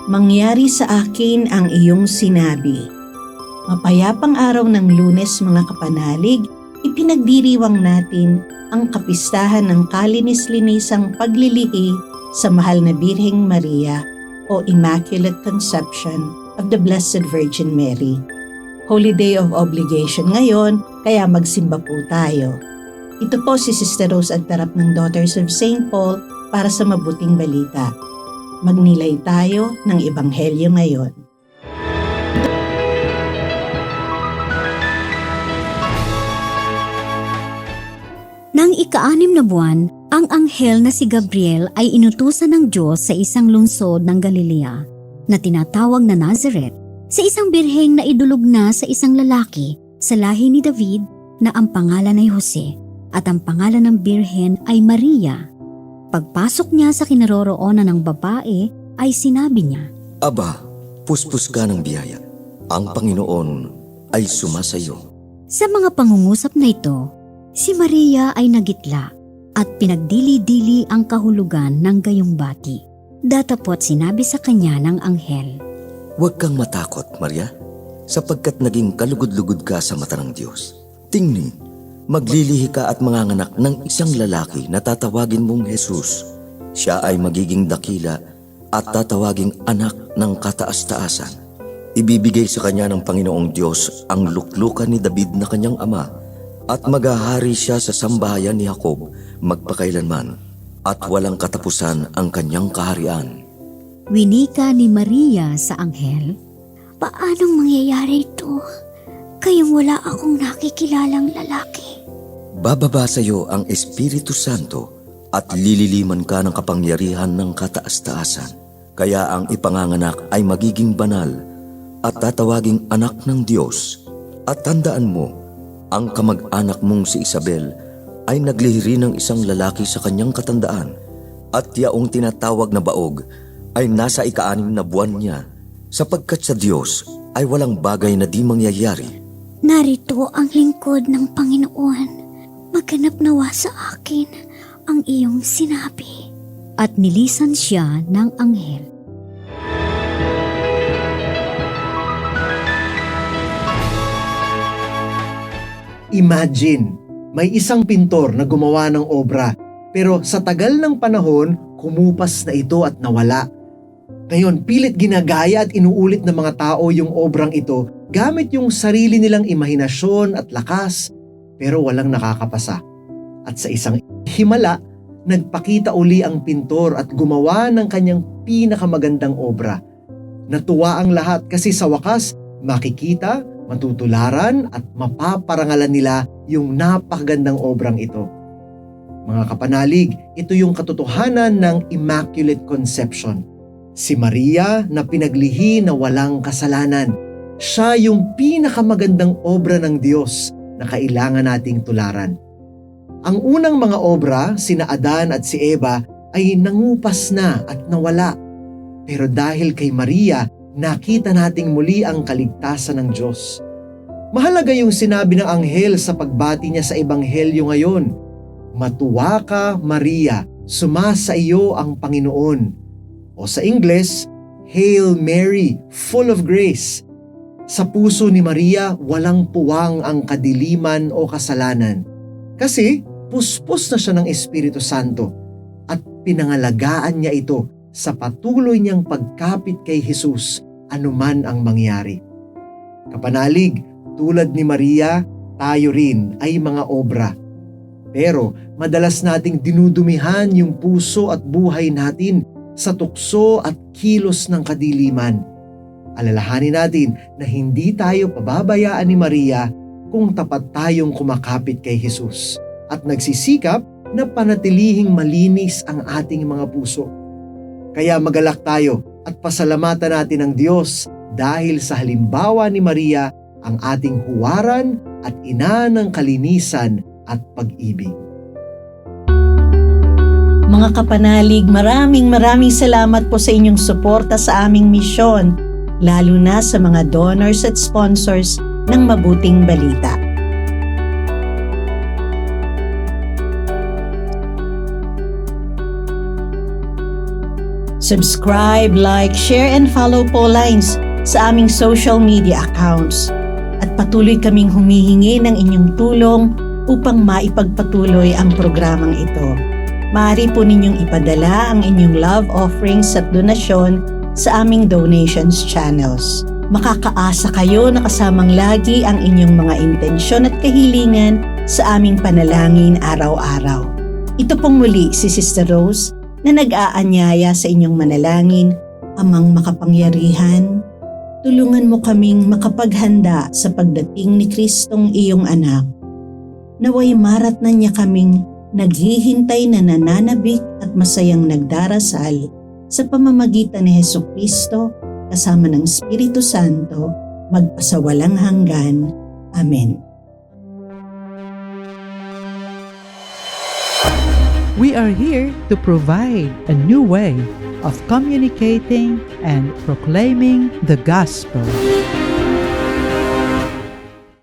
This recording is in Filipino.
Mangyari sa akin ang iyong sinabi. Mapayapang araw ng Lunes mga kapanalig, ipinagdiriwang natin ang kapistahan ng kalinis-linisang paglilihi sa mahal na Birheng Maria o Immaculate Conception of the Blessed Virgin Mary. Holy Day of Obligation ngayon, kaya magsimba po tayo. Ito po si Sister Rose Agtarap ng Daughters of St. Paul para sa mabuting balita. Magnilay tayo ng Ebanghelyo ngayon. Nang ika-6 na buwan, ang anghel na si Gabriel ay inutusan ng Diyos sa isang lungsod ng Galilea na tinatawag na Nazareth, sa isang birheng na idulog na sa isang lalaki sa lahi ni David na ang pangalan ay Jose at ang pangalan ng birhen ay Maria. Pagpasok niya sa kinaroroonan ng babae ay sinabi niya, Aba, puspos ka ng biyaya. Ang Panginoon ay sumasayo. Sa mga pangungusap na ito, si Maria ay nagitla at pinagdili-dili ang kahulugan ng gayong bati. Datapot sinabi sa kanya ng anghel, Huwag kang matakot, Maria, sapagkat naging kalugod-lugod ka sa mata ng Diyos. Tingnan, maglilihi ka at manganganak ng isang lalaki na tatawagin mong Jesus. Siya ay magiging dakila at tatawaging anak ng kataas-taasan. Ibibigay sa kanya ng Panginoong Diyos ang luklukan ni David na kanyang ama at maghahari siya sa sambahayan ni Jacob magpakailanman at walang katapusan ang kanyang kaharian. Winika ni Maria sa anghel, Paanong mangyayari ito? Kayong wala akong nakikilalang lalaki. Bababa sa iyo ang Espiritu Santo at lililiman ka ng kapangyarihan ng kataas-taasan. Kaya ang ipanganganak ay magiging banal at tatawaging anak ng Diyos. At tandaan mo, ang kamag-anak mong si Isabel ay naglihiri ng isang lalaki sa kanyang katandaan at yaong tinatawag na baog ay nasa ika-6 na buwan niya sapagkat sa Diyos ay walang bagay na di mangyayari. Narito ang lingkod ng Panginoon. Maganap nawa sa akin ang iyong sinabi. At nilisan siya ng anghel. Imagine, may isang pintor na gumawa ng obra, pero sa tagal ng panahon, kumupas na ito at nawala. Ngayon, pilit ginagaya at inuulit ng mga tao yung obrang ito gamit yung sarili nilang imahinasyon at lakas, pero walang nakakapasa. At sa isang himala, nagpakita uli ang pintor at gumawa ng kanyang pinakamagandang obra. Natuwa ang lahat kasi sa wakas, makikita, matutularan at mapaparangalan nila yung napakagandang obrang ito. Mga kapanalig, ito yung katotohanan ng Immaculate Conception. Si Maria na pinaglihi na walang kasalanan. Siya yung pinakamagandang obra ng Diyos na kailangan nating tularan. Ang unang mga obra, sina Adan at si Eva, ay nangupas na at nawala. Pero dahil kay Maria, nakita nating muli ang kaligtasan ng Diyos. Mahalaga yung sinabi ng anghel sa pagbati niya sa Ebanghelyo ngayon. Matuwa ka, Maria, sumasa iyo ang Panginoon. O sa Ingles, Hail Mary, full of grace. Sa puso ni Maria, walang puwang ang kadiliman o kasalanan. Kasi puspos na siya ng Espiritu Santo at pinangalagaan niya ito sa patuloy niyang pagkapit kay Jesus anuman ang mangyari. Kapanalig, tulad ni Maria, tayo rin ay mga obra. Pero madalas nating dinudumihan yung puso at buhay natin sa tukso at kilos ng kadiliman. Alalahanin natin na hindi tayo pababayaan ni Maria kung tapat tayong kumakapit kay Jesus at nagsisikap na panatilihing malinis ang ating mga puso. Kaya magalak tayo at pasalamatan natin ang Diyos dahil sa halimbawa ni Maria ang ating huwaran at ina ng kalinisan at pag-ibig. Mga kapanalig, maraming salamat po sa inyong suporta sa aming misyon, lalo na sa mga donors at sponsors ng Mabuting Balita. Subscribe, like, share, and follow po lines sa aming social media accounts. At patuloy kaming humihingi ng inyong tulong upang maipagpatuloy ang programang ito. Maaari po ninyong ipadala ang inyong love offerings at donasyon sa aming donations channels. Makakaasa kayo na kasamang lagi ang inyong mga intensyon at kahilingan sa aming panalangin araw-araw. Ito pong muli si Sister Rose na nag-aanyaya sa inyong manalangin. Amang makapangyarihan, tulungan mo kaming makapaghanda sa pagdating ni Kristong iyong anak. Naway maratnan niya kaming naghihintay na nananabik at masayang nagdarasal sa pamamagitan ni Hesukristo kasama ng Espiritu Santo magpasawalang hanggan. Amen. We are here to provide a new way of communicating and proclaiming the gospel.